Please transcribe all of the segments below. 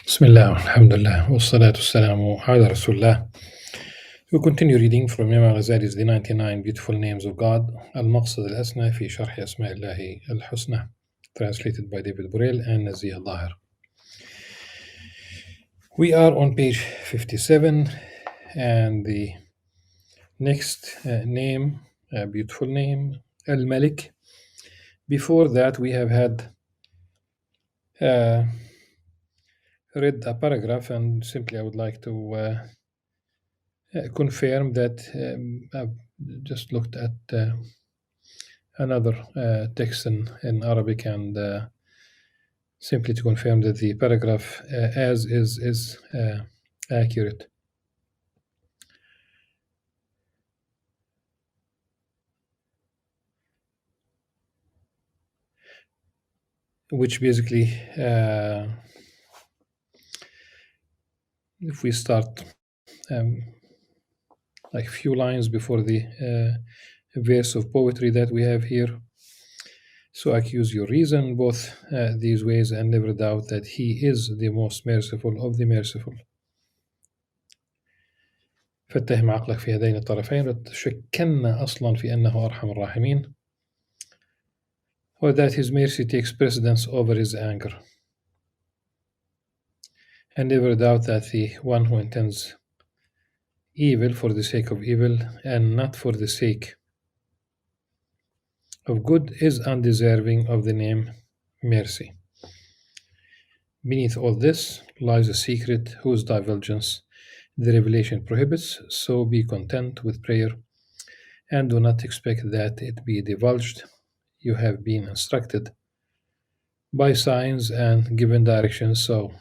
Bismillah, alhamdulillah, wassalatu wassalamu ala Rasulullah. We continue reading from Imam Al-Ghazali's The 99 Beautiful Names of God, Al-Maqsad Al-Asna fi Sharh Asma'illahi Al-Husna, translated by David Burrell and Nazih Al-Lahir. We are on page 57, and the next name, beautiful name, Al-Malik. Before that, we have had read a paragraph, and simply I would like to confirm that I've just looked at another text in Arabic, and simply to confirm that the paragraph as is accurate. Which basically, if we start like few lines before the verse of poetry that we have here. So accuse your reason both these ways, and never doubt that he is the most merciful of the merciful. فاتهم عقلك في هذين الطرفين وتشكلنا أصلا في أنه أرحم الراحمين, or that his mercy takes precedence over his anger. And never doubt that the one who intends evil for the sake of evil and not for the sake of good is undeserving of the name mercy. Beneath all this lies a secret whose divulgence the revelation prohibits, so be content with prayer and do not expect that it be divulged. You have been instructed by signs and given directions, so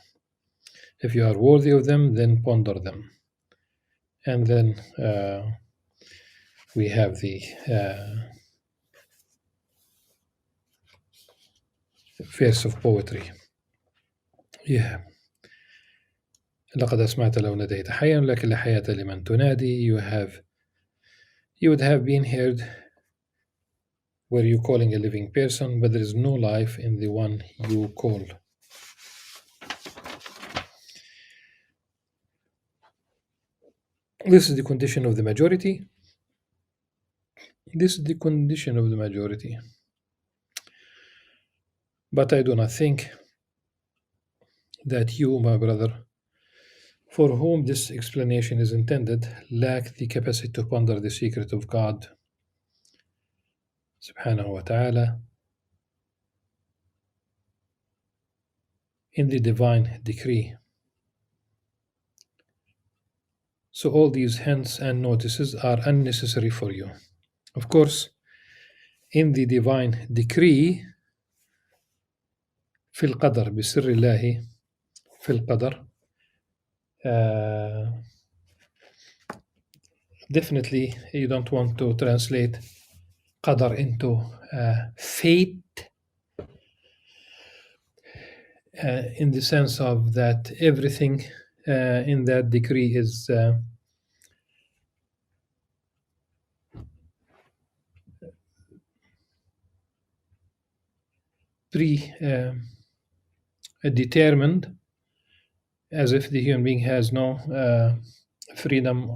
if you are worthy of them, then ponder them. And then we have the verse of poetry. Yeah. لقد أسمعت لو ناديت حيا لكن لا حياة لمن تنادي. You would have been heard were you calling a living person, but there is no life in the one you call. This is the condition of the majority. This is the condition of the majority. But I do not think that you, my brother, for whom this explanation is intended, lack the capacity to ponder the secret of God subhanahu wa ta'ala in the divine decree. So all these hints and notices are unnecessary for you. Of course, in the divine decree, في القدر بسر الله في القدر, definitely you don't want to translate qadar into fate, in the sense of that everything in that decree is determined, as if the human being has no freedom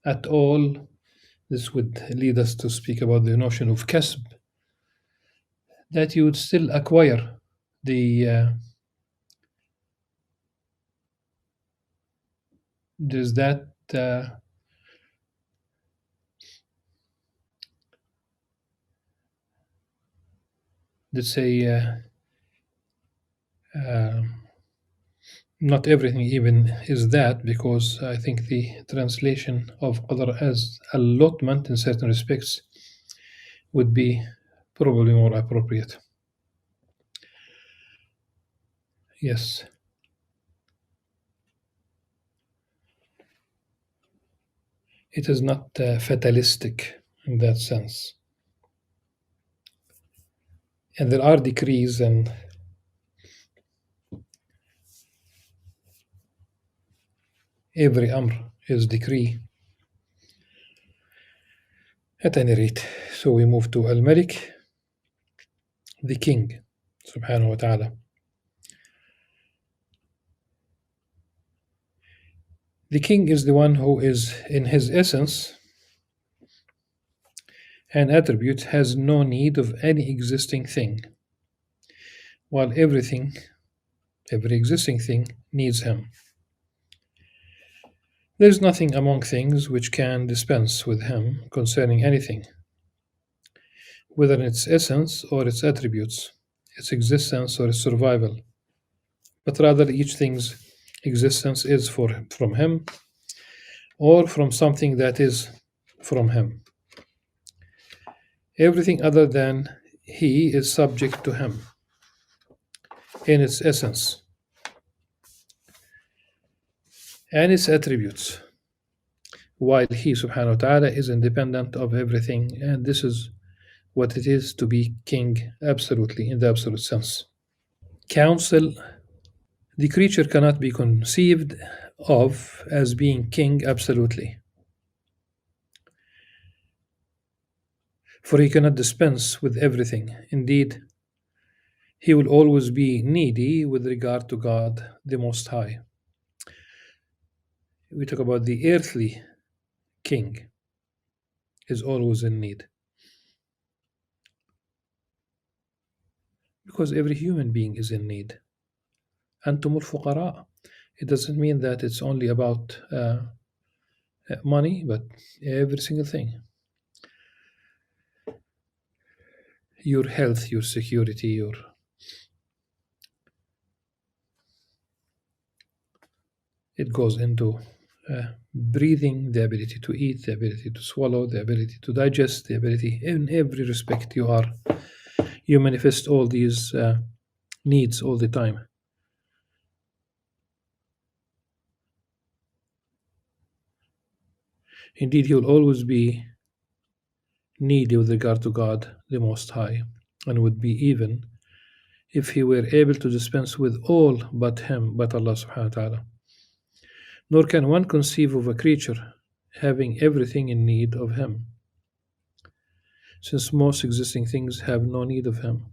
at all. This would lead us to speak about the notion of kasb, that you would still acquire the there's that let's say not everything even is that, because I think the translation of qadr as allotment in certain respects would be probably more appropriate. Yes. It is not fatalistic in that sense. And there are decrees, and every amr is decree. At any rate, so we move to Al-Malik, the king, subhanahu wa ta'ala. The king is the one who is, in his essence and attribute, has no need of any existing thing, while every existing thing, needs him. There is nothing among things which can dispense with him concerning anything, whether in its essence or its attributes, its existence or its survival, but rather each thing's existence is from him or from something that is from him. Everything other than he is subject to him in its essence and its attributes, while he subhanahu wa ta'ala is independent of everything, and this is what it is to be king absolutely, in the absolute sense. Counsel: the creature cannot be conceived of as being king absolutely, for he cannot dispense with everything. Indeed, he will always be needy with regard to God the Most High. We talk about the earthly king is always in need, because every human being is in need. أنتم الفقراء. It doesn't mean that it's only about money, but every single thing. Your health, your security, it goes into breathing, the ability to eat, the ability to swallow, the ability to digest, the ability in every respect you manifest all these needs all the time. Indeed, he will always be needy with regard to God the Most High, and would be even if he were able to dispense with all but him, but Allah subhanahu wa ta'ala. Nor can one conceive of a creature having everything in need of him, since most existing things have no need of him,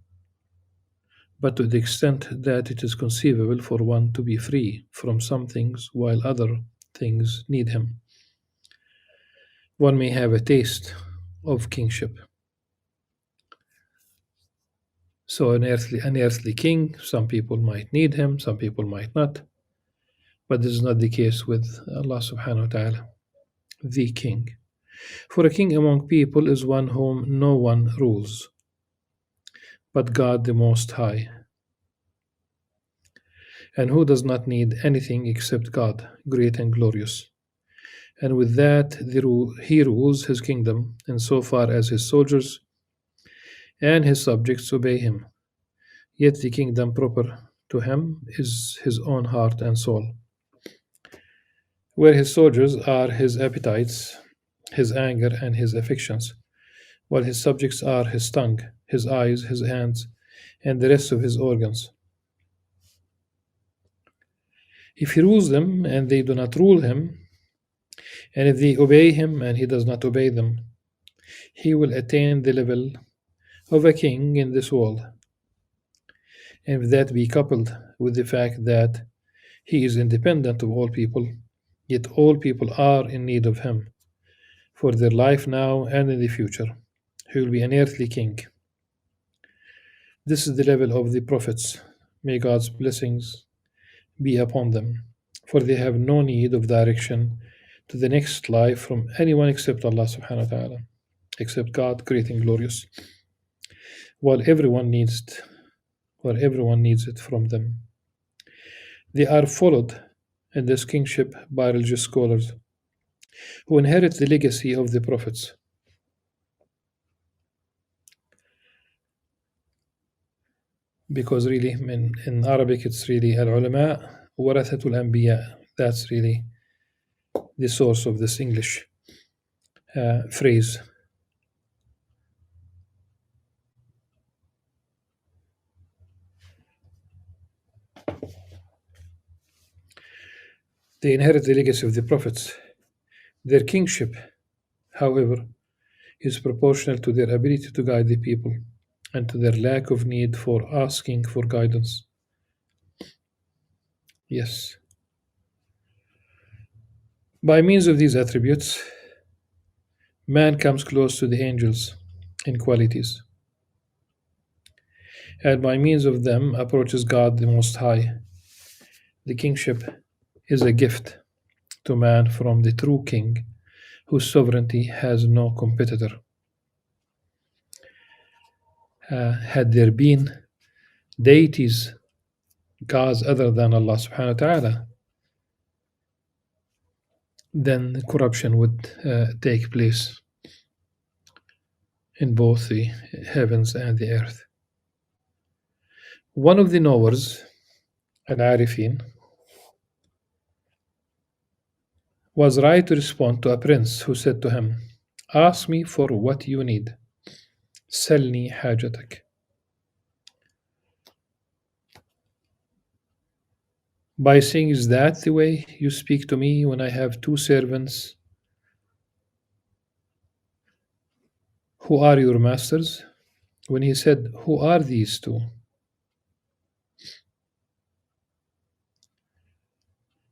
but to the extent that it is conceivable for one to be free from some things while other things need him. One may have a taste of kingship. So an earthly king, some people might need him, some people might not. But this is not the case with Allah subhanahu wa ta'ala, the king. For a king among people is one whom no one rules, but God the Most High, and who does not need anything except God, great and glorious. And with that he rules his kingdom insofar as his soldiers and his subjects obey him. Yet the kingdom proper to him is his own heart and soul, where his soldiers are his appetites, his anger, and his affections, while his subjects are his tongue, his eyes, his hands, and the rest of his organs. If he rules them and they do not rule him, and if they obey him and he does not obey them, he will attain the level of a king in this world. And if that be coupled with the fact that he is independent of all people, yet all people are in need of him for their life now and in the future, he will be an earthly king. This is the level of the prophets. May God's blessings be upon them, for they have no need of direction to the next life from anyone except Allah subhanahu wa ta'ala, except God, great and glorious, while everyone needs it from them. They are followed in this kingship by religious scholars who inherit the legacy of the prophets. Because really, in Arabic, it's really al-ulama warathatul anbiya. That's really the source of this English phrase. They inherit the legacy of the prophets. Their kingship, however, is proportional to their ability to guide the people and to their lack of need for asking for guidance. Yes. By means of these attributes, man comes close to the angels in qualities, and by means of them approaches God the Most High. The kingship is a gift to man from the true king, whose sovereignty has no competitor. Had there been deities, gods other than Allah subhanahu wa ta'ala, then corruption would take place in both the heavens and the earth. One of the knowers, Al-Arifin, was right to respond to a prince who said to him, "Ask me for what you need. Salni hajatak." By saying, "Is that the way you speak to me when I have two servants who are your masters?" When he said, "Who are these two?"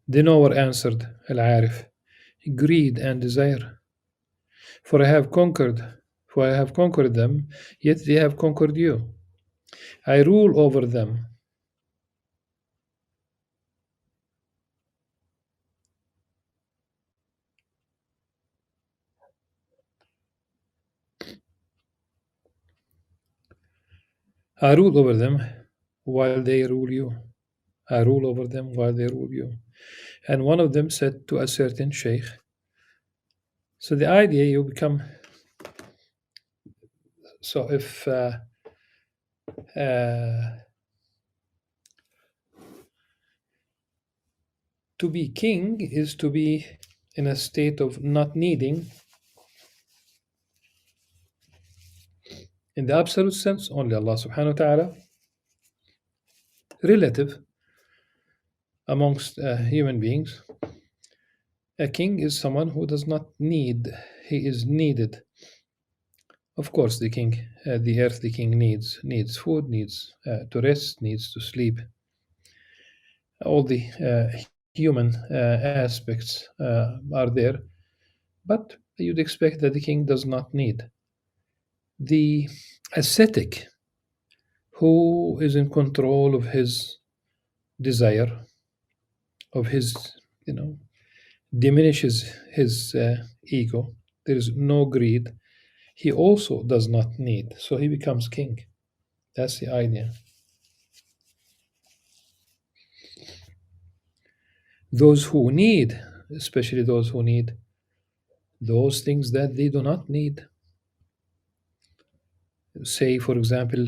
the knower answered, Al-Arif, "Greed and desire. For I have conquered, for I have conquered them, yet they have conquered you. I rule over them. I rule over them while they rule you. I rule over them while they rule you." And one of them said to a certain sheikh, so the idea you become, so if uh, to be king is to be in a state of not needing, in the absolute sense, only Allah subhanahu wa ta'ala, relative amongst human beings. A king is someone who does not need, he is needed. Of course, the king, the earthly king needs food, needs to rest, needs to sleep. All the human aspects are there, but you'd expect that the king does not need. The ascetic, who is in control of his desire, of his, you know, diminishes his ego, there is no greed, he also does not need, so he becomes king. That's the idea. Those who need, especially those who need those things that they do not need, say, for example,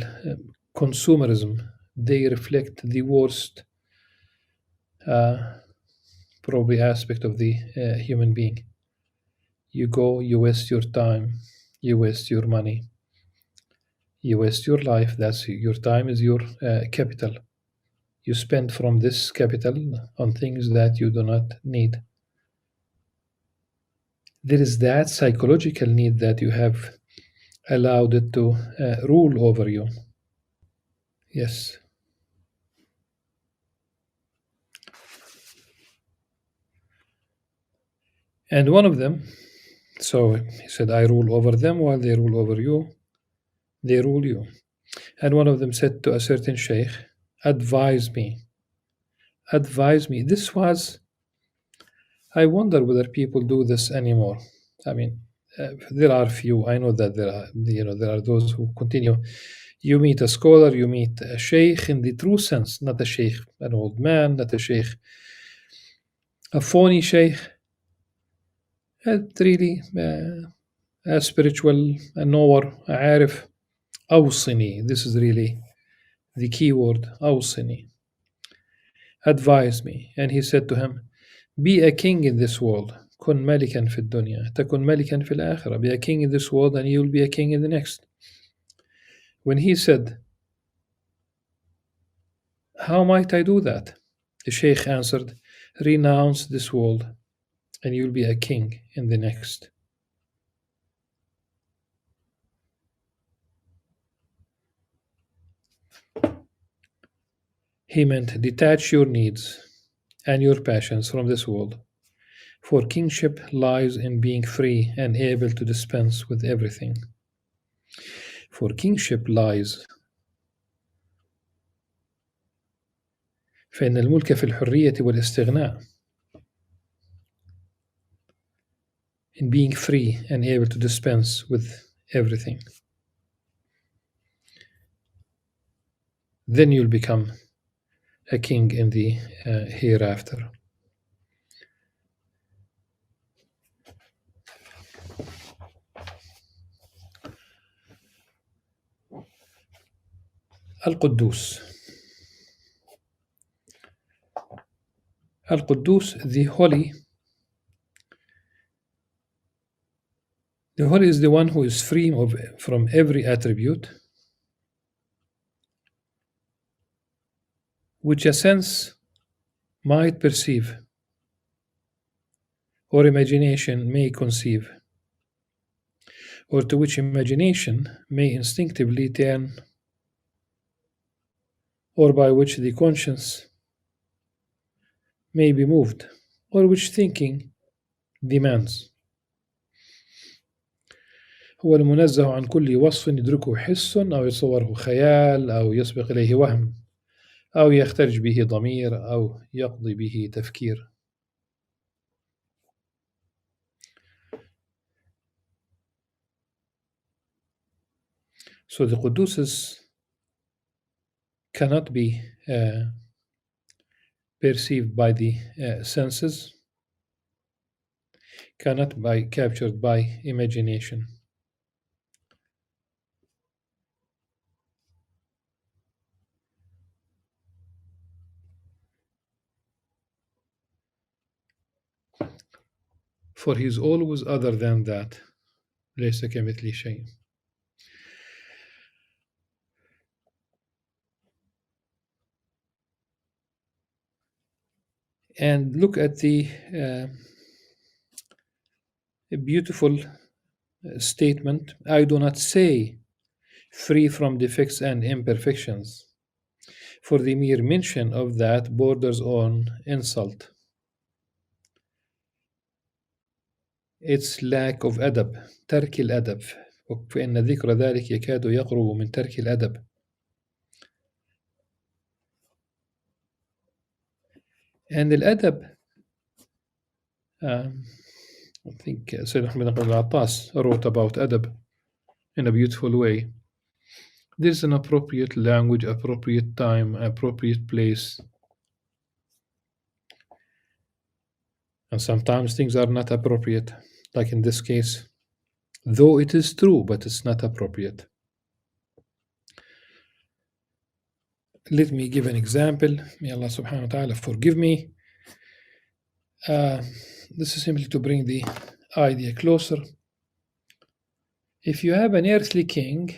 consumerism, they reflect the worst uh, probably aspect of the human being. You go, you waste your time, you waste your money, you waste your life. That's your time is your capital. You spend from this capital on things that you do not need. There is that psychological need that you have allowed it to rule over you. Yes. And one of them, so he said, "I rule over them while they rule over you. They rule you." And one of them said to a certain sheikh, "Advise me. Advise me." This was, I wonder whether people do this anymore. I mean, there are few. I know that there are those who continue. You meet a scholar, you meet a sheikh in the true sense, not a sheikh, an old man, not a sheikh, a phony sheikh. Really a spiritual, a knower, a عارف. أوصني. This is really the key word. أوصني. Advise me. And he said to him, "Be a king in this world. كن ملكا في الدنيا تكن ملكا في الآخرة." Be a king in this world and you will be a king in the next. When he said, "How might I do that?" the sheikh answered, "Renounce this world and you will be a king in the next." He meant detach your needs and your passions from this world For kingship lies in being free and able to dispense with everything. For kingship lies فإن الملك في الحرية والاستغناء. In being free and able to dispense with everything. Then you'll become a king in the hereafter. Al-Quddus. Al-Quddus, the holy. The holy is the one who is free from every attribute, which a sense might perceive or imagination may conceive, or to which imagination may instinctively turn, or by which the conscience may be moved, or which thinking demands. هو المنزه عن كل وصف يدركه حس أو يتصوره خيال أو يسبق إليه وهم أو يخترج به ضمير أو يقضي به تفكير. So the Quduses cannot be perceived by the senses, cannot be captured by imagination. For he is always other than that. ليس كمثله شيء. And look at the beautiful statement, I do not say free from defects and imperfections, for the mere mention of that borders on insult. It's lack of adab, ترك الأدب, فإن ذكر ذلك يكاد يقرب من ترك الأدب. And الأدب, I think Sayyid Ahmed al-Attas wrote about adab in a beautiful way. There's an appropriate language, appropriate time, appropriate place. And sometimes things are not appropriate, like in this case, though it is true, but it's not appropriate. Let me give an example. May Allah subhanahu wa ta'ala forgive me. This is simply to bring the idea closer. If you have an earthly king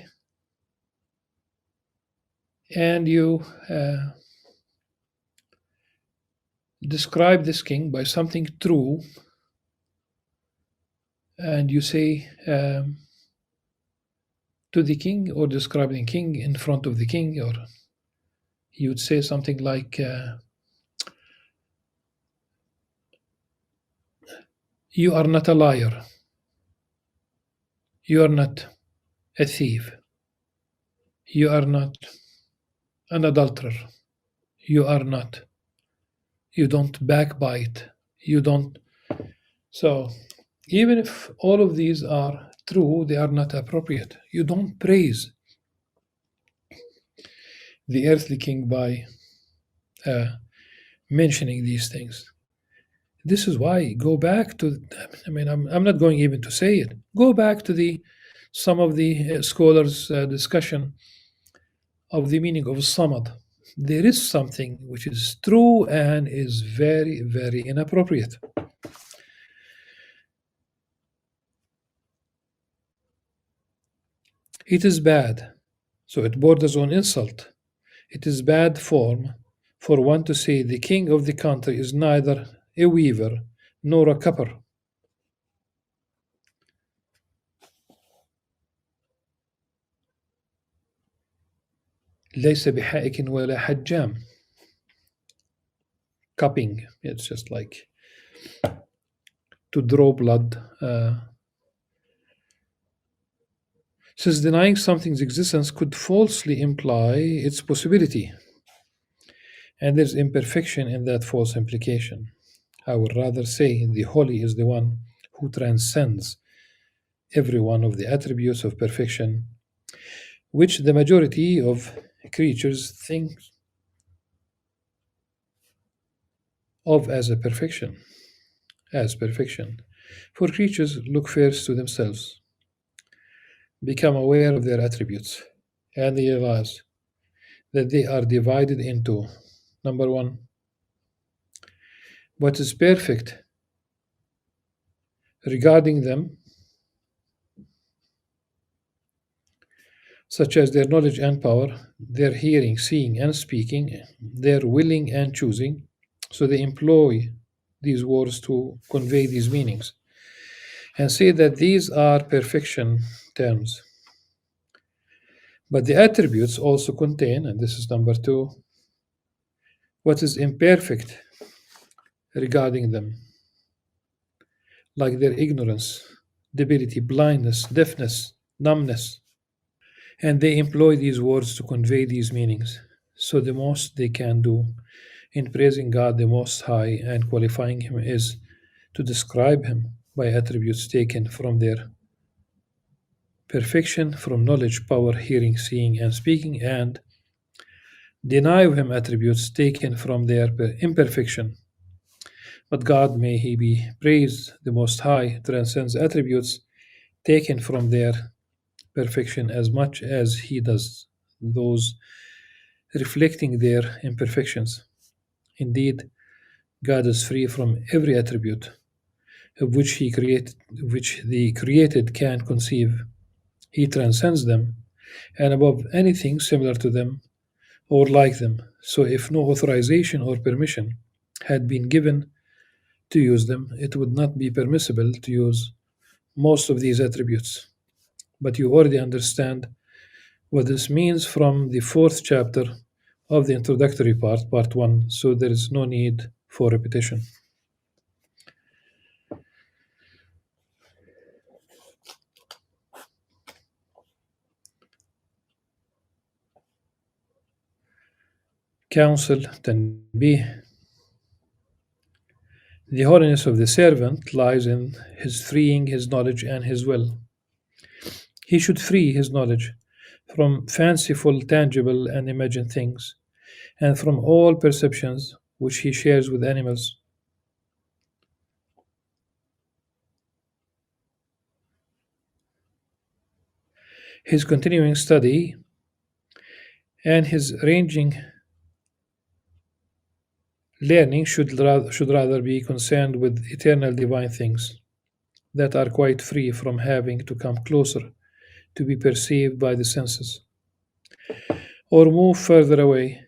and you describe this king by something true, and you say to the king, or describing king in front of the king, or you would say something like, you are not a liar, you are not a thief, you are not an adulterer, you don't backbite, you don't. So even if all of these are true, they are not appropriate. You don't praise the earthly king by mentioning these things. This is why, go back to, I'm not going even to say it. Go back to some of the scholars' discussion of the meaning of samad. There is something which is true and is very, very inappropriate. It is bad, so it borders on insult. It is bad form for one to say the king of the country is neither a weaver nor a cupper. ليس بحائك ولا حجام. Cupping, it's just like to draw blood. Since denying something's existence could falsely imply its possibility, and there's imperfection in that false implication. I would rather say the holy is the one who transcends every one of the attributes of perfection, which the majority of creatures think of as perfection. For creatures look first to themselves, become aware of their attributes, and realize that they are divided into number one, what is perfect regarding them, such as their knowledge and power, their hearing, seeing, and speaking, their willing and choosing. So they employ these words to convey these meanings and say that these are perfection terms. But the attributes also contain, and this is number two, what is imperfect regarding them, like their ignorance, debility, blindness, deafness, numbness. And they employ these words to convey these meanings. So the most they can do in praising God the Most High and qualifying Him is to describe Him by attributes taken from their perfection, from knowledge, power, hearing, seeing, and speaking, and deny Him attributes taken from their imperfection. But God, may He be praised, the Most High, transcends attributes taken from their perfection as much as He does those reflecting their imperfections. Indeed, God is free from every attribute of which the created can conceive. He transcends them and above anything similar to them or like them. So if no authorization or permission had been given to use them, it would not be permissible to use most of these attributes. But you already understand what this means from the fourth chapter of the introductory part 1, so there is no need for repetition. Counsel Tanbih. The holiness of the servant lies in his freeing his knowledge and his will. He should free his knowledge from fanciful, tangible, and imagined things, and from all perceptions which he shares with animals. His continuing study and his ranging learning should rather be concerned with eternal divine things that are quite free from having to come closer to be perceived by the senses, or move further away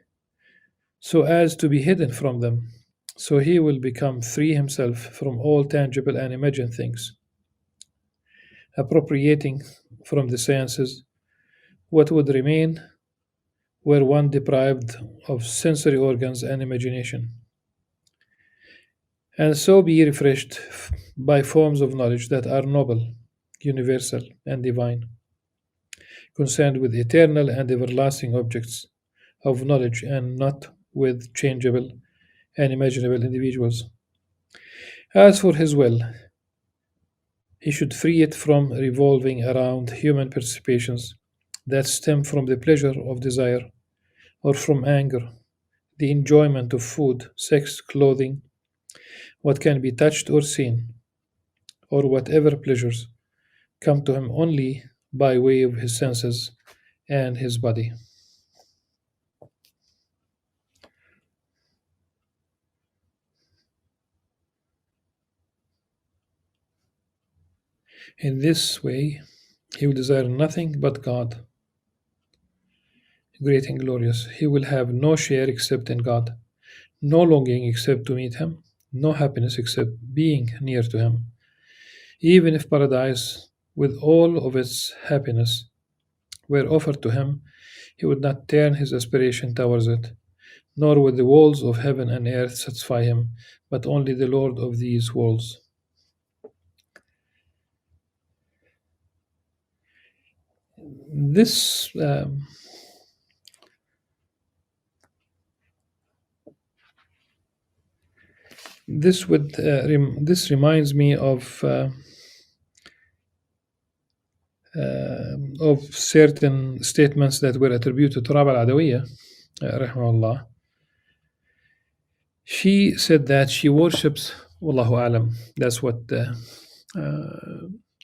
so as to be hidden from them. So he will become free himself from all tangible and imagined things, appropriating from the senses what would remain were one deprived of sensory organs and imagination, and so be refreshed by forms of knowledge that are noble, universal, and divine, concerned with eternal and everlasting objects of knowledge and not with changeable and imaginable individuals. As for his will, he should free it from revolving around human participations that stem from the pleasure of desire or from anger, the enjoyment of food, sex, clothing, what can be touched or seen, or whatever pleasures come to him only by way of his senses and his body. In this way, he will desire nothing but God, great and glorious. He will have no share except in God, no longing except to meet Him, no happiness except being near to Him. Even if paradise, with all of its happiness, were offered to him, he would not turn his aspiration towards it, nor would the walls of heaven and earth satisfy him, but only the Lord of these worlds. this this reminds me of certain statements that were attributed to Rabbi al-Adawiyya, rahimahullah. She said that she worships, Wallahu alam. That's what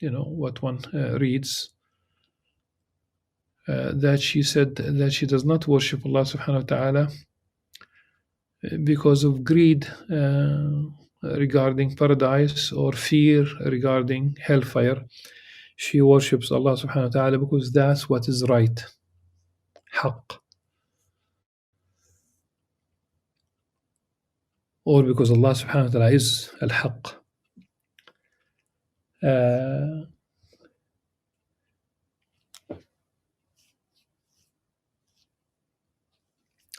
what one reads. That she said that she does not worship Allah subhanahu wa ta'ala because of greed regarding paradise or fear regarding hellfire. She worships Allah subhanahu wa ta'ala because that's what is right. Haqq. Or because Allah subhanahu wa ta'ala is al-haqq.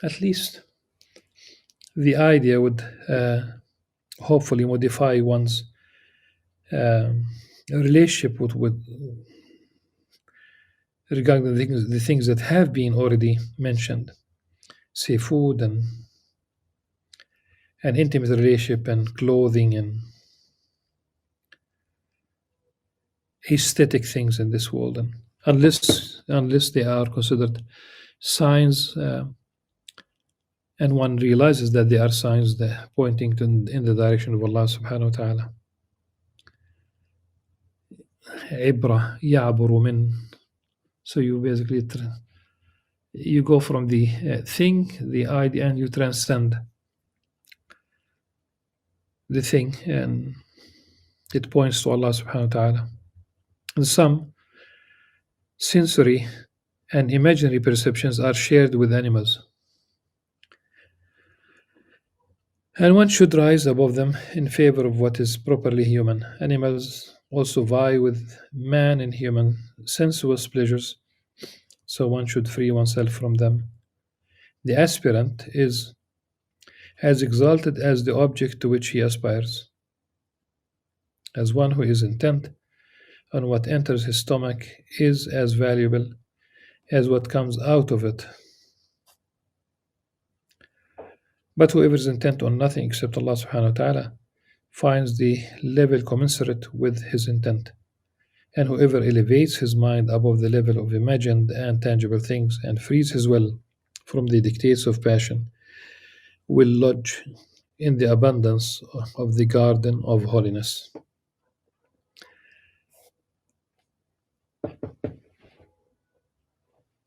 At least the idea would hopefully modify one's relationship with regarding the things that have been already mentioned, say food and an intimate relationship and clothing and aesthetic things in this world, and unless they are considered signs, and one realizes that they are signs that pointing in the direction of Allah subhanahu wa ta'ala. Ibra ya'buru min. So you basically you go from the thing, the idea, and you transcend the thing, and it points to Allah subhanahu wa ta'ala. And some sensory and imaginary perceptions are shared with animals, and one should rise above them in favor of what is properly human. Animals also vie with man in human sensuous pleasures, so one should free oneself from them. The aspirant is as exalted as the object to which he aspires, as one who is intent on what enters his stomach is as valuable as what comes out of it. But whoever is intent on nothing except Allah subhanahu wa ta'ala finds the level commensurate with his intent. And whoever elevates his mind above the level of imagined and tangible things and frees his will from the dictates of passion will lodge in the abundance of the garden of holiness.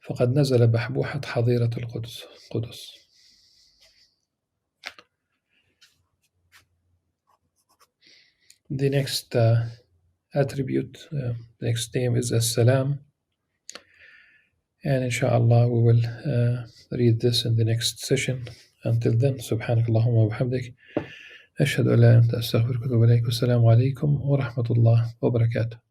فقد نزل بحبوحة حظيرة القدس. The next attribute, the next name is As-Salam, and inshallah we will read this in the next session. Until then, سبحانك اللهم وبحمدك أشهد أن لا إله إلا أنت أستغفرك وأتوب إليك. والسلام عليكم ورحمة الله وبركاته.